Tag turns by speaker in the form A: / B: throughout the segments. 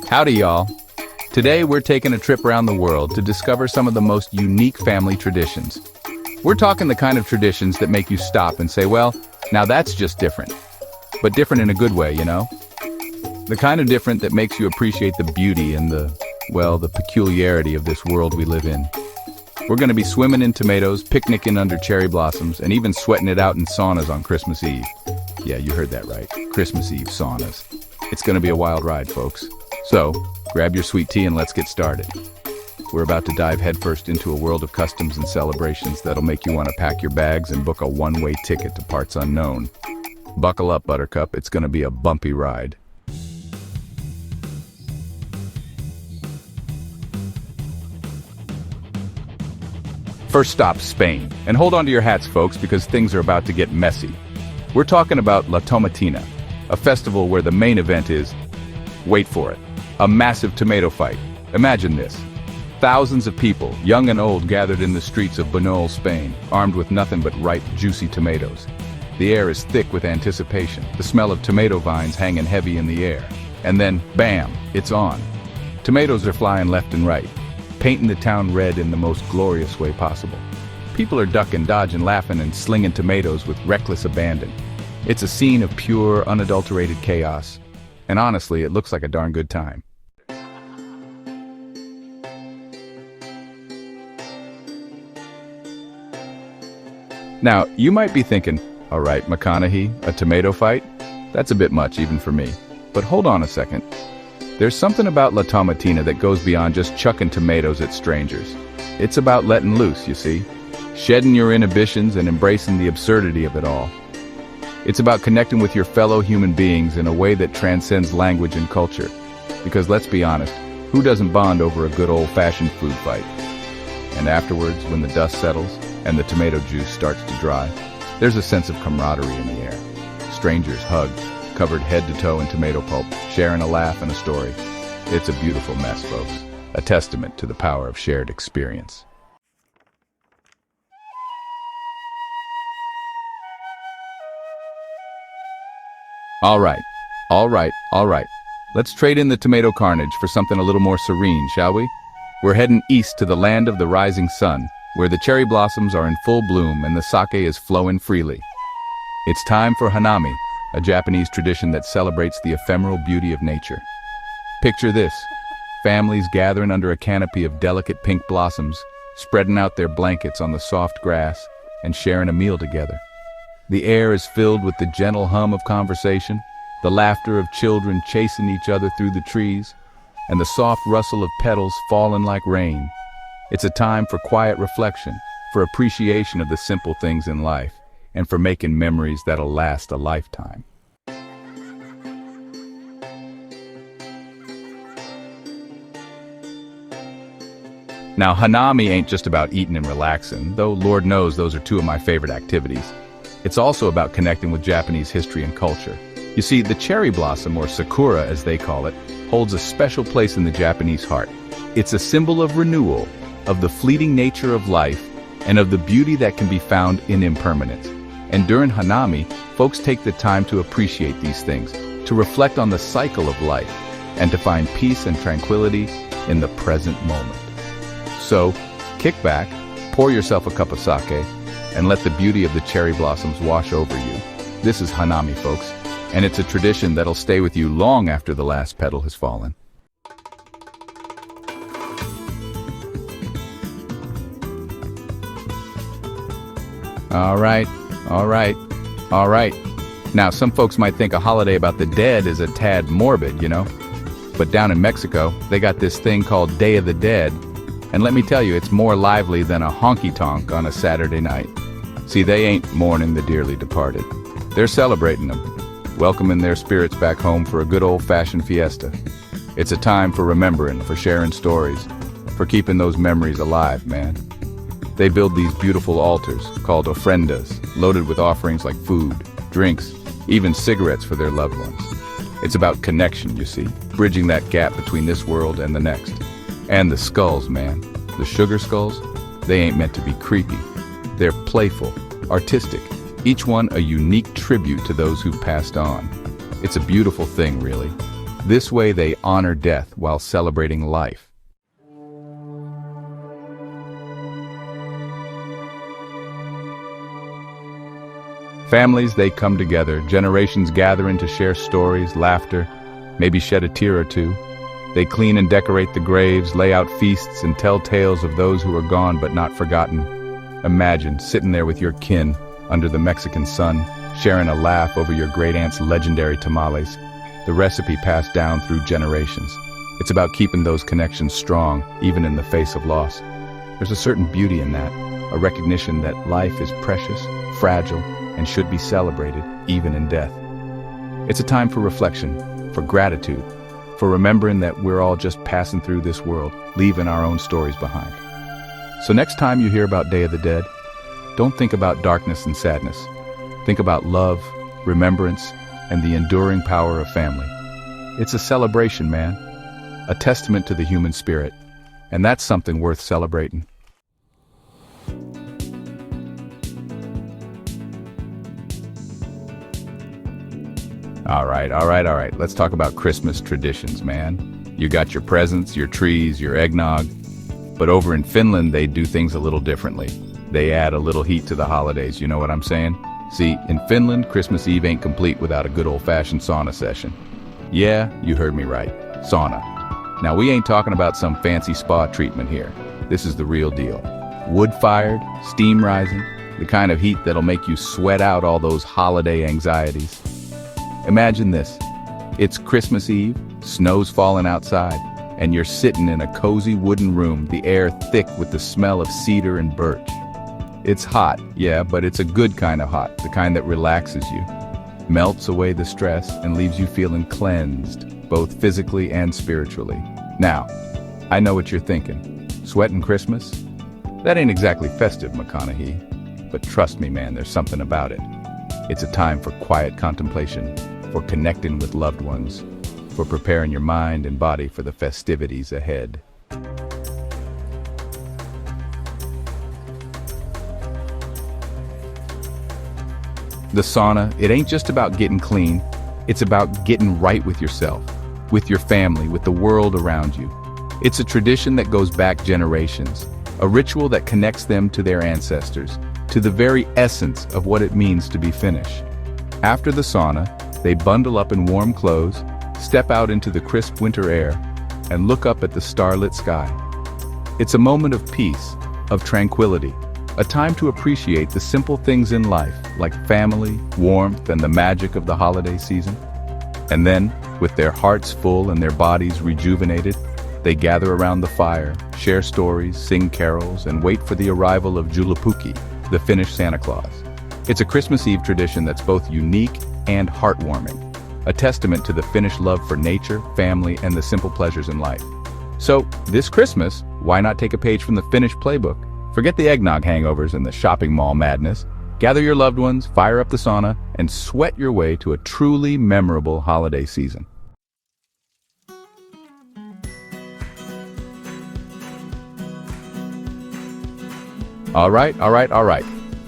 A: Howdy, y'all. Today we're taking a trip around the world to discover some of the most unique family traditions. We're talking the kind of traditions that make you stop and say, well, now that's just different. But different in a good way, you know? The kind of different that makes you appreciate the beauty and the peculiarity of this world we live in. We're going to be swimming in tomatoes, picnicking under cherry blossoms, and even sweating it out in saunas on Christmas Eve. Yeah, you heard that right. Christmas Eve saunas. It's going to be a wild ride, folks. So, grab your sweet tea and let's get started. We're about to dive headfirst into a world of customs and celebrations that'll make you want to pack your bags and book a one-way ticket to parts unknown. Buckle up, Buttercup. It's going to be a bumpy ride. First stop, Spain. And hold on to your hats, folks, because things are about to get messy. We're talking about La Tomatina, a festival where the main event is, wait for it, a massive tomato fight. Imagine this. Thousands of people, young and old, gathered in the streets of Buñol, Spain, armed with nothing but ripe, juicy tomatoes. The air is thick with anticipation, the smell of tomato vines hanging heavy in the air. And then, bam, it's on. Tomatoes are flying left and right, painting the town red in the most glorious way possible. People are ducking, dodging, laughing, and slinging tomatoes with reckless abandon. It's a scene of pure, unadulterated chaos. And honestly, it looks like a darn good time. Now, you might be thinking, all right, McConaughey, a tomato fight? That's a bit much even for me. But hold on a second. There's something about La Tomatina that goes beyond just chucking tomatoes at strangers. It's about letting loose, you see? Shedding your inhibitions and embracing the absurdity of it all. It's about connecting with your fellow human beings in a way that transcends language and culture. Because let's be honest, who doesn't bond over a good old-fashioned food fight? And afterwards, when the dust settles and the tomato juice starts to dry, there's a sense of camaraderie in the air. Strangers hug, covered head to toe in tomato pulp, sharing a laugh and a story. It's a beautiful mess, folks. A testament to the power of shared experience. All right. Let's trade in the tomato carnage for something a little more serene, shall we? We're heading east to the land of the rising sun, where the cherry blossoms are in full bloom and the sake is flowing freely. It's time for Hanami, a Japanese tradition that celebrates the ephemeral beauty of nature. Picture this, families gathering under a canopy of delicate pink blossoms, spreading out their blankets on the soft grass and sharing a meal together. The air is filled with the gentle hum of conversation, the laughter of children chasing each other through the trees, and the soft rustle of petals falling like rain. It's a time for quiet reflection, for appreciation of the simple things in life, and for making memories that'll last a lifetime. Now, Hanami ain't just about eating and relaxing, though Lord knows those are two of my favorite activities. It's also about connecting with Japanese history and culture. You see, the cherry blossom, or sakura as they call it, holds a special place in the Japanese heart. It's a symbol of renewal, of the fleeting nature of life, and of the beauty that can be found in impermanence. And during Hanami, folks take the time to appreciate these things, to reflect on the cycle of life, and to find peace and tranquility in the present moment. So, kick back, pour yourself a cup of sake, and let the beauty of the cherry blossoms wash over you. This is Hanami, folks, and it's a tradition that'll stay with you long after the last petal has fallen. All right. Now, some folks might think a holiday about the dead is a tad morbid, you know? But down in Mexico, they got this thing called Day of the Dead, and let me tell you, it's more lively than a honky-tonk on a Saturday night. See, they ain't mourning the dearly departed. They're celebrating them, welcoming their spirits back home for a good old-fashioned fiesta. It's a time for remembering, for sharing stories, for keeping those memories alive, man. They build these beautiful altars, called ofrendas, loaded with offerings like food, drinks, even cigarettes for their loved ones. It's about connection, you see, bridging that gap between this world and the next. And the skulls, man. The sugar skulls, they ain't meant to be creepy. They're playful, artistic, each one a unique tribute to those who've passed on. It's a beautiful thing, really. This way they honor death while celebrating life. Families, they come together, generations gathering to share stories, laughter, maybe shed a tear or two. They clean and decorate the graves, lay out feasts, and tell tales of those who are gone but not forgotten. Imagine sitting there with your kin under the Mexican sun, sharing a laugh over your great-aunt's legendary tamales, the recipe passed down through generations. It's about keeping those connections strong, even in the face of loss. There's a certain beauty in that, a recognition that life is precious, fragile, and should be celebrated, even in death. It's a time for reflection, for gratitude, for remembering that we're all just passing through this world, leaving our own stories behind. So next time you hear about Day of the Dead, don't think about darkness and sadness. Think about love, remembrance, and the enduring power of family. It's a celebration, man, a testament to the human spirit, and that's something worth celebrating. All right. Let's talk about Christmas traditions, man. You got your presents, your trees, your eggnog. But over in Finland, they do things a little differently. They add a little heat to the holidays, you know what I'm saying? See, in Finland, Christmas Eve ain't complete without a good old-fashioned sauna session. Yeah, you heard me right. Sauna. Now, we ain't talking about some fancy spa treatment here. This is the real deal. Wood-fired, steam rising, the kind of heat that'll make you sweat out all those holiday anxieties. Imagine this. It's Christmas Eve, snow's falling outside, and you're sitting in a cozy wooden room, the air thick with the smell of cedar and birch. It's hot, yeah, but it's a good kind of hot, the kind that relaxes you, melts away the stress, and leaves you feeling cleansed, both physically and spiritually. Now, I know what you're thinking. Sweating Christmas? That ain't exactly festive, McConaughey. But trust me, man, there's something about it. It's a time for quiet contemplation, for connecting with loved ones, for preparing your mind and body for the festivities ahead. The sauna, it ain't just about getting clean, it's about getting right with yourself, with your family, with the world around you. It's a tradition that goes back generations, a ritual that connects them to their ancestors, to the very essence of what it means to be Finnish. After the sauna, they bundle up in warm clothes, step out into the crisp winter air, and look up at the starlit sky. It's a moment of peace, of tranquility, a time to appreciate the simple things in life, like family, warmth, and the magic of the holiday season. And then, with their hearts full and their bodies rejuvenated, they gather around the fire, share stories, sing carols, and wait for the arrival of Joulupukki, the Finnish Santa Claus. It's a Christmas Eve tradition that's both unique and heartwarming, a testament to the Finnish love for nature, family, and the simple pleasures in life. So, this Christmas, why not take a page from the Finnish playbook? Forget the eggnog hangovers and the shopping mall madness. Gather your loved ones, fire up the sauna, and sweat your way to a truly memorable holiday season. All right.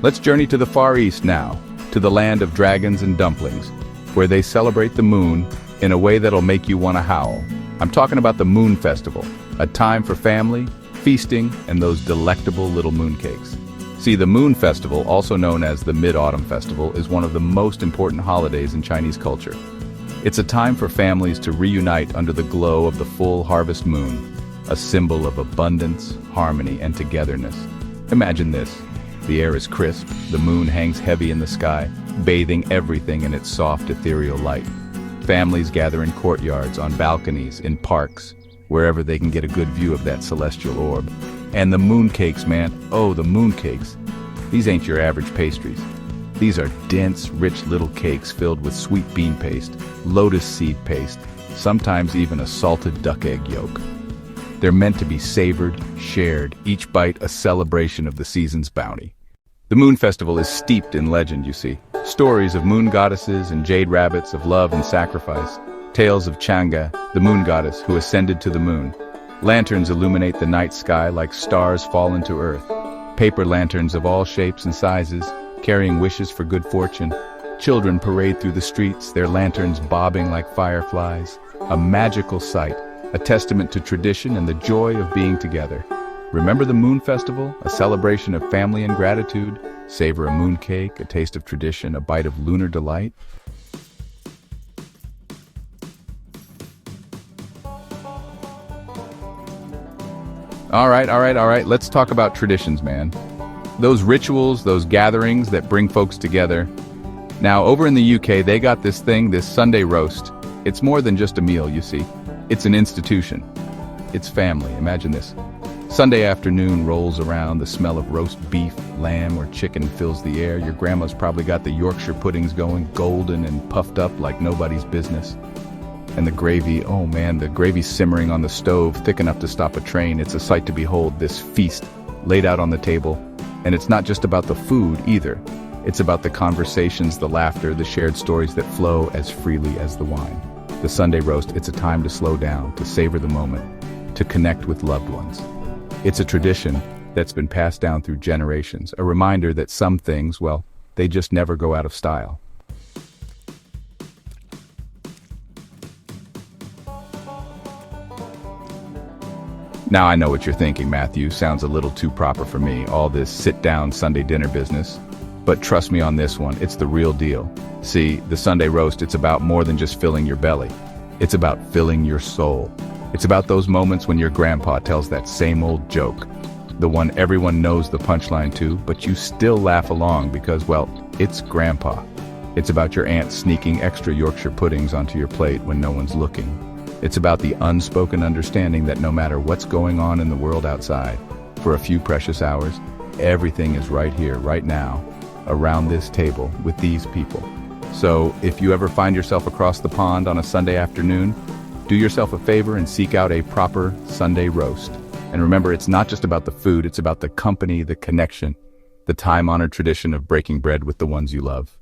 A: Let's journey to the Far East now, to the land of dragons and dumplings, where they celebrate the moon in a way that'll make you want to howl. I'm talking about the Moon Festival, a time for family, feasting, and those delectable little mooncakes. See, the Moon Festival, also known as the Mid-Autumn Festival, is one of the most important holidays in Chinese culture. It's a time for families to reunite under the glow of the full harvest moon, a symbol of abundance, harmony, and togetherness. Imagine this. The air is crisp, the moon hangs heavy in the sky, bathing everything in its soft, ethereal light. Families gather in courtyards, on balconies, in parks, wherever they can get a good view of that celestial orb. And the mooncakes, man, oh, the mooncakes. These ain't your average pastries. These are dense, rich little cakes filled with sweet bean paste, lotus seed paste, sometimes even a salted duck egg yolk. They're meant to be savored, shared, each bite a celebration of the season's bounty. The Moon Festival is steeped in legend, you see. Stories of moon goddesses and jade rabbits, of love and sacrifice. Tales of Chang'e, the moon goddess who ascended to the moon. Lanterns illuminate the night sky like stars fall into earth. Paper lanterns of all shapes and sizes, carrying wishes for good fortune. Children parade through the streets, their lanterns bobbing like fireflies. a magical sight, a testament to tradition and the joy of being together. Remember the Moon Festival, a celebration of family and gratitude? Savor a moon cake, a taste of tradition, a bite of lunar delight. All right. Let's talk about traditions, man. Those rituals, those gatherings that bring folks together. Now, over in the UK, they got this thing, this Sunday roast. It's more than just a meal, you see. It's an institution. It's family. Imagine this. Sunday afternoon rolls around, the smell of roast beef, lamb, or chicken fills the air. Your grandma's probably got the Yorkshire puddings going, golden and puffed up like nobody's business. And the gravy, oh man, the gravy simmering on the stove, thick enough to stop a train. It's a sight to behold, this feast laid out on the table. And it's not just about the food either. It's about the conversations, the laughter, the shared stories that flow as freely as the wine. The Sunday roast, it's a time to slow down, to savor the moment, to connect with loved ones. It's a tradition that's been passed down through generations, a reminder that some things, well, they just never go out of style. Now I know what you're thinking, Matthew. Sounds a little too proper for me, all this sit-down Sunday dinner business. But trust me on this one, it's the real deal. See, the Sunday roast, it's about more than just filling your belly. It's about filling your soul. It's about those moments when your grandpa tells that same old joke, the one everyone knows the punchline to, but you still laugh along because, well, it's grandpa. It's about your aunt sneaking extra Yorkshire puddings onto your plate when no one's looking. It's about the unspoken understanding that no matter what's going on in the world outside, for a few precious hours, everything is right here, right now, around this table with these people. So if you ever find yourself across the pond on a Sunday afternoon, do yourself a favor and seek out a proper Sunday roast. And remember, it's not just about the food, it's about the company, the connection, the time-honored tradition of breaking bread with the ones you love.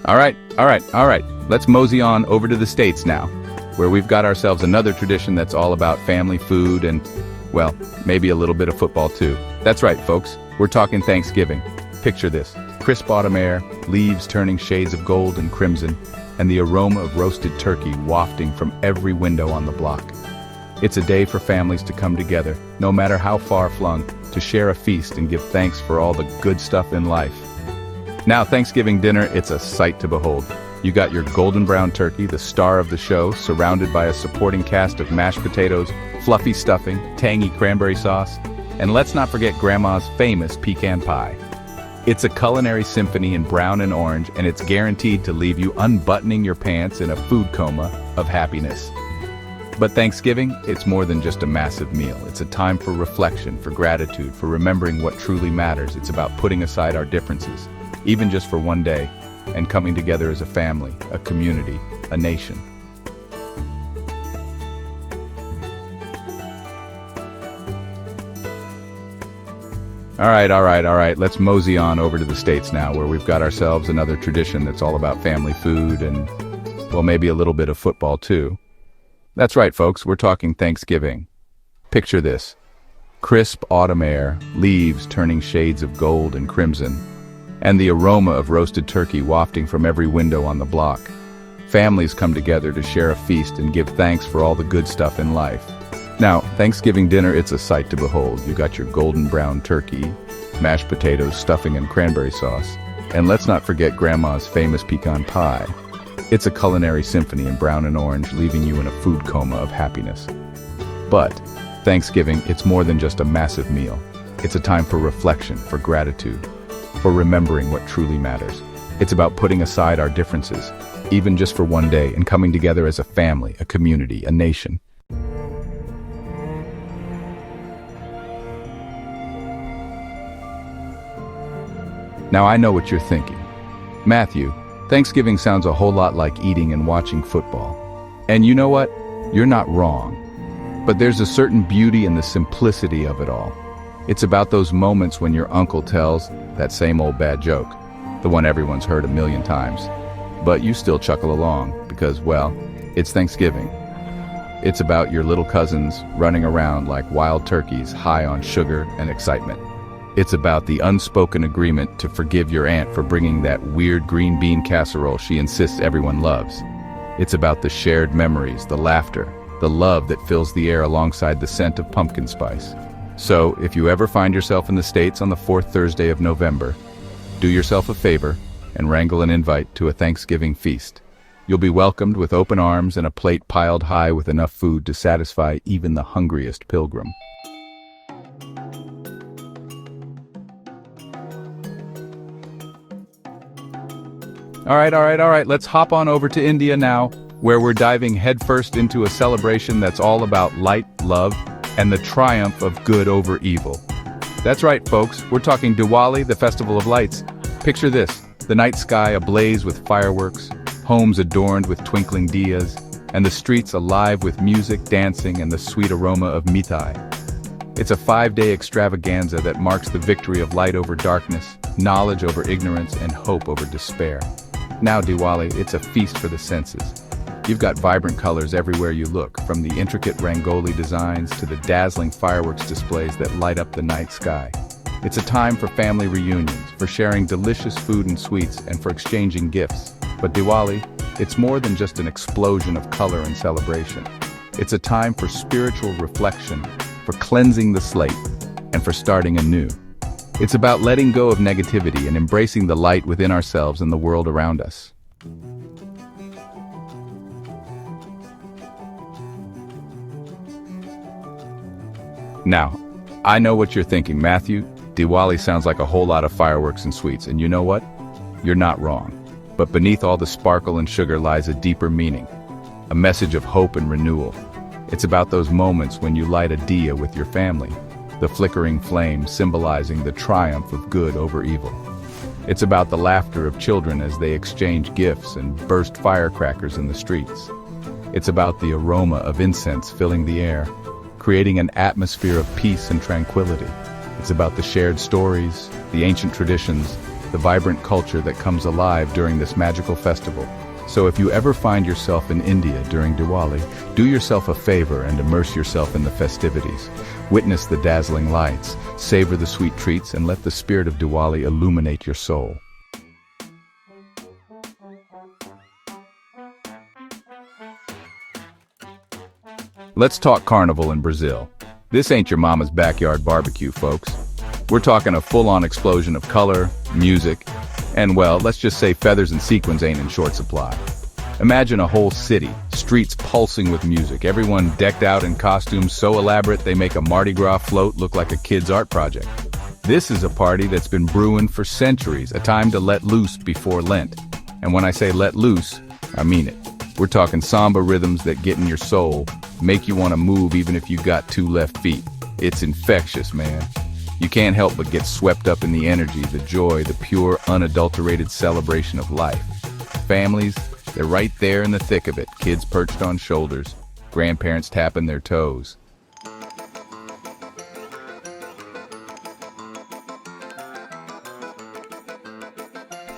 A: All right. Let's mosey on over to the States now, where we've got ourselves another tradition that's all about family, food, and, well, maybe a little bit of football too. That's right, folks. We're talking Thanksgiving. Picture this. Crisp autumn air, leaves turning shades of gold and crimson, and the aroma of roasted turkey wafting from every window on the block. It's a day for families to come together, no matter how far-flung, to share a feast and give thanks for all the good stuff in life. Now, Thanksgiving dinner, it's a sight to behold. You got your golden brown turkey, the star of the show, surrounded by a supporting cast of mashed potatoes, fluffy stuffing, tangy cranberry sauce, and let's not forget Grandma's famous pecan pie. It's a culinary symphony in brown and orange, and it's guaranteed to leave you unbuttoning your pants in a food coma of happiness. But Thanksgiving, it's more than just a massive meal. It's a time for reflection, for gratitude, for remembering what truly matters. It's about putting aside our differences, even just for one day, and coming together as a family, a community, a nation. All right. Let's mosey on over to the States now, where we've got ourselves another tradition that's all about family food and, well, maybe a little bit of football too. That's right, folks. We're talking Thanksgiving. Picture this. Crisp autumn air, leaves turning shades of gold and crimson, and the aroma of roasted turkey wafting from every window on the block. Families come together to share a feast and give thanks for all the good stuff in life. Now, Thanksgiving dinner, it's a sight to behold. You got your golden brown turkey, mashed potatoes, stuffing, and cranberry sauce. And let's not forget Grandma's famous pecan pie. It's a culinary symphony in brown and orange, leaving you in a food coma of happiness. But Thanksgiving, it's more than just a massive meal. It's a time for reflection, for gratitude, for remembering what truly matters. It's about putting aside our differences, even just for one day, and coming together as a family, a community, a nation. Now I know what you're thinking. Matthew, Thanksgiving sounds a whole lot like eating and watching football. And you know what? You're not wrong. But there's a certain beauty in the simplicity of it all. It's about those moments when your uncle tells that same old bad joke, the one everyone's heard a million times. But you still chuckle along because, well, it's Thanksgiving. It's about your little cousins running around like wild turkeys high on sugar and excitement. It's about the unspoken agreement to forgive your aunt for bringing that weird green bean casserole she insists everyone loves. It's about the shared memories, the laughter, the love that fills the air alongside the scent of pumpkin spice. So, if you ever find yourself in the States on the fourth Thursday of November, do yourself a favor and wrangle an invite to a Thanksgiving feast. You'll be welcomed with open arms and a plate piled high with enough food to satisfy even the hungriest pilgrim. All right, let's hop on over to India now, where we're diving headfirst into a celebration that's all about light, love, and the triumph of good over evil. That's right, folks, we're talking Diwali, the Festival of Lights. Picture this, the night sky ablaze with fireworks, homes adorned with twinkling diyas, and the streets alive with music, dancing, and the sweet aroma of mithai. It's a 5-day extravaganza that marks the victory of light over darkness, knowledge over ignorance, and hope over despair. Now Diwali, it's a feast for the senses. You've got vibrant colors everywhere you look, from the intricate Rangoli designs to the dazzling fireworks displays that light up the night sky. It's a time for family reunions, for sharing delicious food and sweets, and for exchanging gifts. But Diwali, it's more than just an explosion of color and celebration. It's a time for spiritual reflection, for cleansing the slate, and for starting anew. It's about letting go of negativity and embracing the light within ourselves and the world around us. Now, I know what you're thinking, Matthew. Diwali sounds like a whole lot of fireworks and sweets, and you know what? You're not wrong. But beneath all the sparkle and sugar lies a deeper meaning, a message of hope and renewal. It's about those moments when you light a diya with your family, the flickering flame symbolizing the triumph of good over evil. It's about the laughter of children as they exchange gifts and burst firecrackers in the streets. It's about the aroma of incense filling the air, creating an atmosphere of peace and tranquility. It's about the shared stories, the ancient traditions, the vibrant culture that comes alive during this magical festival. So if you ever find yourself in India during Diwali, do yourself a favor and immerse yourself in the festivities. Witness the dazzling lights, savor the sweet treats, and let the spirit of Diwali illuminate your soul. Let's talk carnival in Brazil. This ain't your mama's backyard barbecue, folks. We're talking a full-on explosion of color, music, and well, let's just say feathers and sequins ain't in short supply. Imagine a whole city, streets pulsing with music, everyone decked out in costumes so elaborate they make a Mardi Gras float look like a kid's art project. This is a party that's been brewing for centuries, a time to let loose before Lent. And when I say let loose, I mean it. We're talking samba rhythms that get in your soul, make you want to move even if you got 2 left feet. It's infectious, man. You can't help but get swept up in the energy, the joy, the pure, unadulterated celebration of life. Families, they're right there in the thick of it, kids perched on shoulders, grandparents tapping their toes.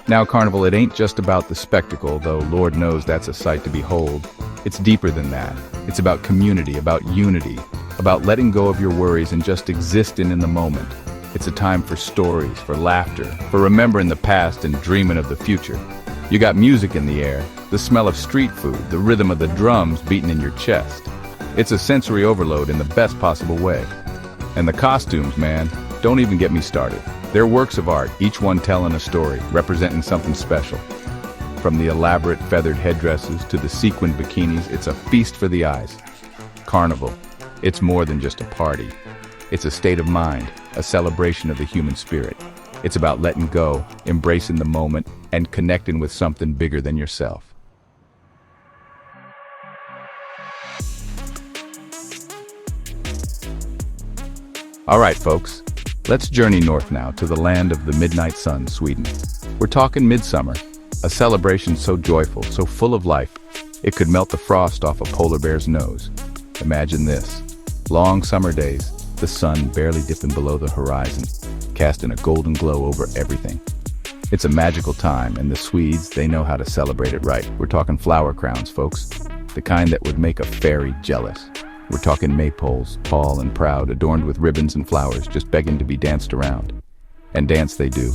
A: Now, Carnival, it ain't just about the spectacle, though Lord knows that's a sight to behold. It's deeper than that. It's about community, about unity, about letting go of your worries and just existing in the moment. It's a time for stories, for laughter, for remembering the past and dreaming of the future. You got music in the air, the smell of street food, the rhythm of the drums beating in your chest. It's a sensory overload in the best possible way. And the costumes, man, don't even get me started. They're works of art, each one telling a story, representing something special. From the elaborate feathered headdresses to the sequined bikinis, it's a feast for the eyes. Carnival, it's more than just a party. It's a state of mind, a celebration of the human spirit. It's about letting go, embracing the moment, and connecting with something bigger than yourself. All right, folks, let's journey north now to the land of the midnight sun, Sweden. We're talking midsummer, a celebration so joyful, so full of life, it could melt the frost off a polar bear's nose. Imagine this. Long summer days, the sun barely dipping below the horizon, casting a golden glow over everything. It's a magical time, and the Swedes, they know how to celebrate it right. We're talking flower crowns, folks, the kind that would make a fairy jealous. We're talking maypoles, tall and proud, adorned with ribbons and flowers, just begging to be danced around. And dance they do,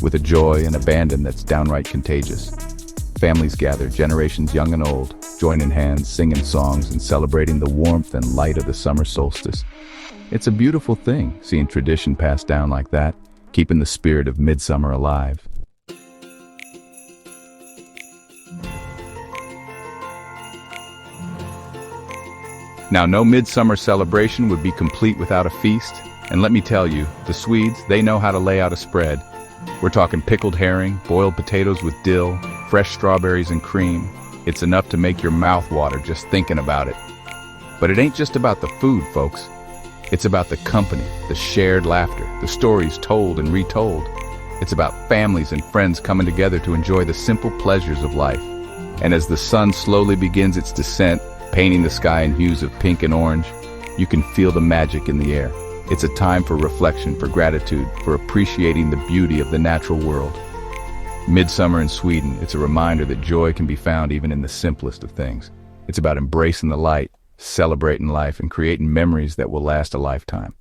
A: with a joy and abandon that's downright contagious. Families gather, generations young and old, joining hands, singing songs, and celebrating the warmth and light of the summer solstice. It's a beautiful thing, seeing tradition passed down like that, keeping the spirit of midsummer alive. Now, no midsummer celebration would be complete without a feast, and let me tell you, the Swedes, they know how to lay out a spread. We're talking pickled herring, boiled potatoes with dill, fresh strawberries and cream. It's enough to make your mouth water just thinking about it. But it ain't just about the food, folks. It's about the company, the shared laughter, the stories told and retold. It's about families and friends coming together to enjoy the simple pleasures of life. And as the sun slowly begins its descent, painting the sky in hues of pink and orange, you can feel the magic in the air. It's a time for reflection, for gratitude, for appreciating the beauty of the natural world. Midsummer in Sweden, it's a reminder that joy can be found even in the simplest of things. It's about embracing the light, celebrating life, and creating memories that will last a lifetime.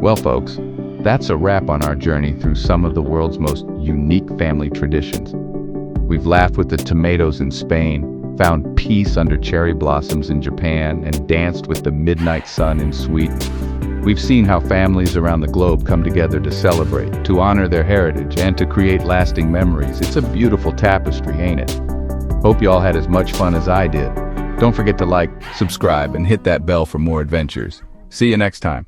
A: Well, folks, that's a wrap on our journey through some of the world's most unique family traditions. We've laughed with the tomatoes in Spain, found peace under cherry blossoms in Japan, and danced with the midnight sun in Sweden. We've seen how families around the globe come together to celebrate, to honor their heritage, and to create lasting memories. It's a beautiful tapestry, ain't it? Hope you all had as much fun as I did. Don't forget to like, subscribe, and hit that bell for more adventures. See you next time.